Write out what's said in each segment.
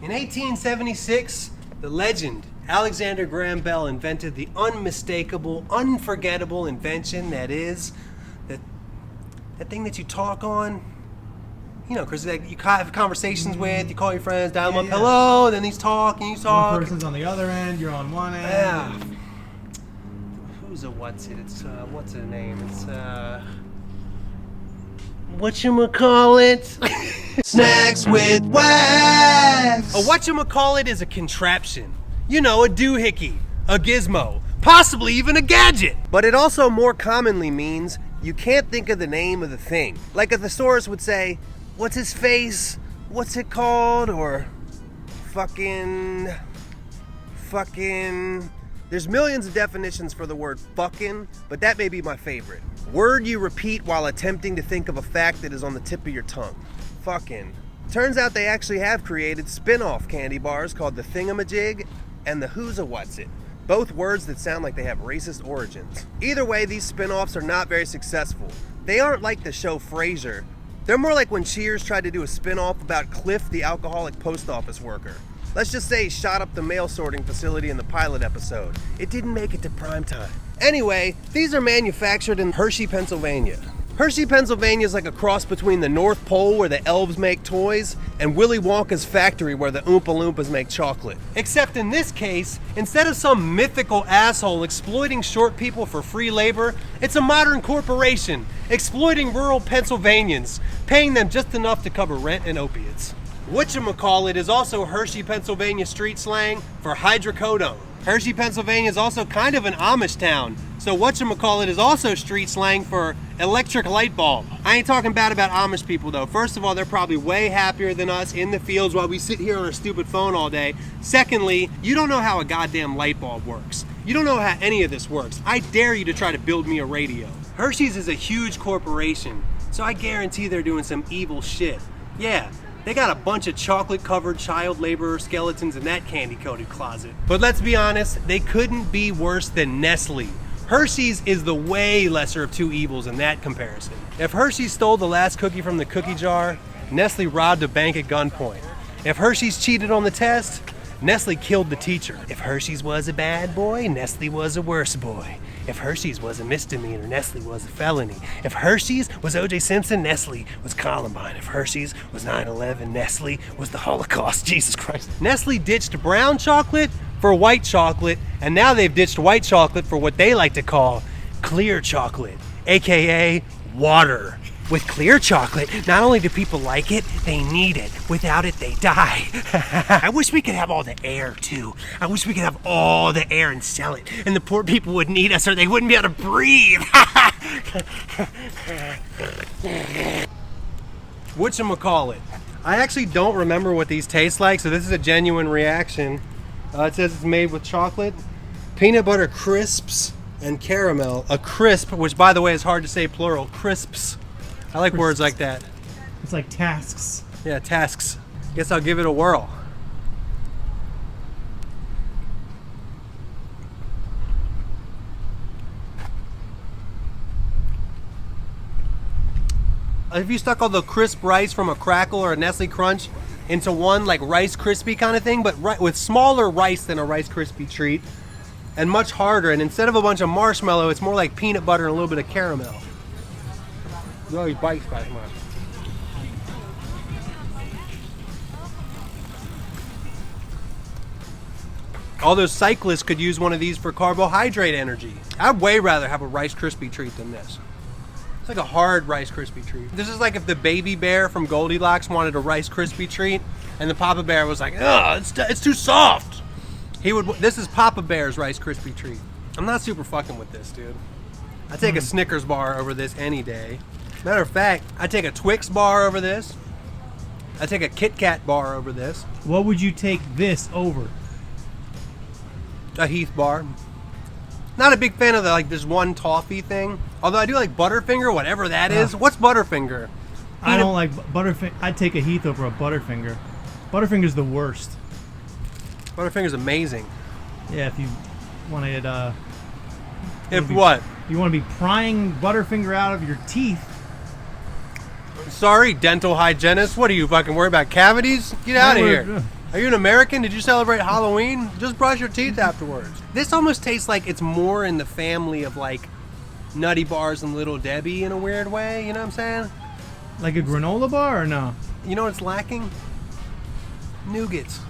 In 1876, the legend Alexander Graham Bell invented the unmistakable, unforgettable invention that is that thing that you talk on. You know, because you have conversations with, you call your friends, dial them up, hello, and then these talk, and you talk. One person's on the other end, you're on one end. Yeah. Who's a what's it? It's, what's her name? It's, Whatchamacallit? Snacks with wax. A whatchamacallit is a contraption. You know, a doohickey, a gizmo, possibly even a gadget. But it also more commonly means you can't think of the name of the thing. Like a thesaurus would say, what's his face? What's it called? Or fucking. There's millions of definitions for the word fucking, but that may be my favorite. Word you repeat while attempting to think of a fact that is on the tip of your tongue. Fucking. Turns out they actually have created spin-off candy bars called the Thingamajig and the Who's a What's It. Both words that sound like they have racist origins. Either way, these spin-offs are not very successful. They aren't like the show Frasier. They're more like when Cheers tried to do a spin-off about Cliff, the alcoholic post office worker. Let's just say he shot up the mail sorting facility in the pilot episode. It didn't make it to primetime. Anyway, these are manufactured in Hershey, Pennsylvania. Hershey, Pennsylvania is like a cross between the North Pole, where the elves make toys, and Willy Wonka's factory, where the Oompa Loompas make chocolate. Except in this case, instead of some mythical asshole exploiting short people for free labor, it's a modern corporation exploiting rural Pennsylvanians, paying them just enough to cover rent and opiates. Whatchamacallit is also Hershey, Pennsylvania street slang for hydrocodone. Hershey, Pennsylvania is also kind of an Amish town, so whatchamacallit is also street slang for electric light bulb. I ain't talking bad about Amish people though. First of all, they're probably way happier than us in the fields while we sit here on our stupid phone all day. Secondly, you don't know how a goddamn light bulb works. You don't know how any of this works. I dare you to try to build me a radio. Hershey's is a huge corporation, so I guarantee they're doing some evil shit. Yeah. They got a bunch of chocolate-covered child laborer skeletons in that candy-coated closet. But let's be honest, they couldn't be worse than Nestle. Hershey's is the way lesser of two evils in that comparison. If Hershey stole the last cookie from the cookie jar, Nestle robbed a bank at gunpoint. If Hershey's cheated on the test, Nestle killed the teacher. If Hershey's was a bad boy, Nestle was a worse boy. If Hershey's was a misdemeanor, Nestle was a felony. If Hershey's was O.J. Simpson, Nestle was Columbine. If Hershey's was 9/11, Nestle was the Holocaust. Jesus Christ. Nestle ditched brown chocolate for white chocolate, and now they've ditched white chocolate for what they like to call clear chocolate, aka water. With clear chocolate, not only do people like it, they need it. Without it, they die. I wish we could have all the air, too. I wish we could have all the air and sell it. And the poor people would need us or they wouldn't be able to breathe. Whatchamacallit? I actually don't remember what these taste like, so this is a genuine reaction. It says it's made with chocolate, peanut butter crisps, and caramel. A crisp, which by the way is hard to say plural, crisps. I like words like that. It's like tasks. Yeah, tasks. Guess I'll give it a whirl. If you stuck all the crisp rice from a Crackle or a Nestle Crunch into one like Rice Krispie kind of thing, but with smaller rice than a Rice Krispie treat and much harder, and instead of a bunch of marshmallow, it's more like peanut butter and a little bit of caramel. Really bites by much. All those cyclists could use one of these for carbohydrate energy. I'd way rather have a Rice Krispie treat than this. It's like a hard Rice Krispie treat. This is like if the baby bear from Goldilocks wanted a Rice Krispie treat, and the Papa Bear was like, "Ugh, it's too soft." This is Papa Bear's Rice Krispie treat. I'm not super fucking with this, dude. I take a Snickers bar over this any day. Matter of fact, I take a Twix bar over this. I take a Kit Kat bar over this. What would you take this over? A Heath bar. Not a big fan of this one toffee thing. Although I do like Butterfinger, whatever that is. What's Butterfinger? I don't like Butterfinger. I'd take a Heath over a Butterfinger. Butterfinger's the worst. Butterfinger's amazing. Yeah, if you wanted what? You want to be prying Butterfinger out of your teeth. Sorry, dental hygienist. What are you fucking worried about? Cavities? Get out of here. Are you an American? Did you celebrate Halloween? Just brush your teeth afterwards. This almost tastes like it's more in the family of like Nutty Bars and Little Debbie in a weird way, you know what I'm saying? Like a granola bar or no? You know what's lacking? Nougats.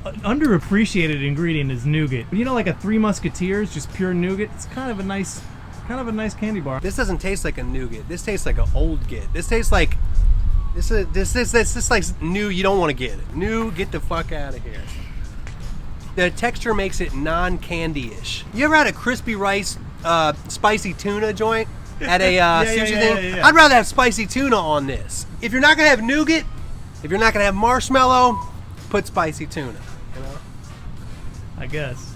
An underappreciated ingredient is nougat. You know, like a Three Musketeers, just pure nougat. It's kind of a nice candy bar. This doesn't taste like a nougat. This tastes like an old git. This tastes like this is like new. You don't want to get it. New, get the fuck out of here. The texture makes it non-candy-ish. You ever had a crispy rice, spicy tuna joint at a sushi thing? Yeah. I'd rather have spicy tuna on this. If you're not gonna have nougat, if you're not gonna have marshmallow, put spicy tuna. You know? I guess.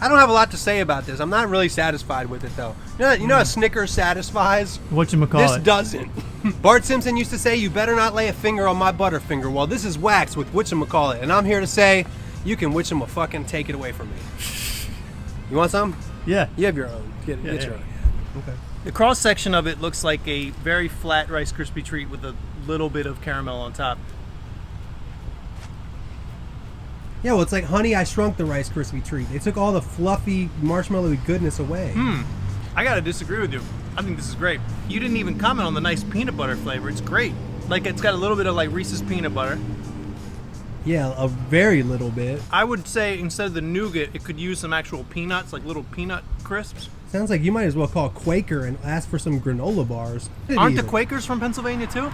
I don't have a lot to say about this. I'm not really satisfied with it though. You know how Snickers satisfies? Whatchamacallit. This doesn't. Bart Simpson used to say, "You better not lay a finger on my Butterfinger." Well, this is wax with Whatchamacallit, and I'm here to say, you can whatchamafucking take it away from me. You want some? Yeah. You have your own. Get your own. Okay. The cross section of it looks like a very flat Rice Krispie treat with a little bit of caramel on top. Yeah, well, it's like Honey, I Shrunk the Rice Krispie treat. They took all the fluffy, marshmallowy goodness away. I gotta disagree with you. I think this is great. You didn't even comment on the nice peanut butter flavor. It's great. Like, it's got a little bit of like Reese's peanut butter. Yeah, a very little bit. I would say instead of the nougat, it could use some actual peanuts, like little peanut crisps. Sounds like you might as well call Quaker and ask for some granola bars. Aren't the Quakers from Pennsylvania too?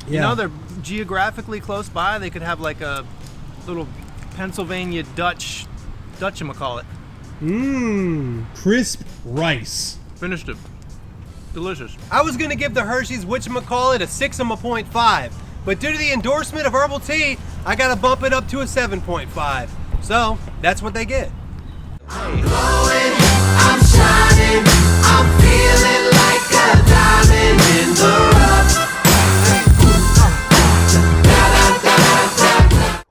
Yeah. You know, they're geographically close by. They could have like a little Pennsylvania Dutchamacallit. Crisp rice. Finished it. Delicious. I was gonna give the Hershey's Whatchamacallit a 6.5, but due to the endorsement of Herbal T, I gotta bump it up to a 7.5. So that's what they get. I'm glowing, I'm shining, I'm feeling like a diamond in the rough.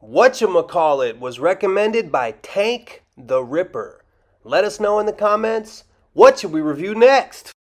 Whatchamacallit was recommended by TANKtheRipper. Let us know in the comments, what should we review next?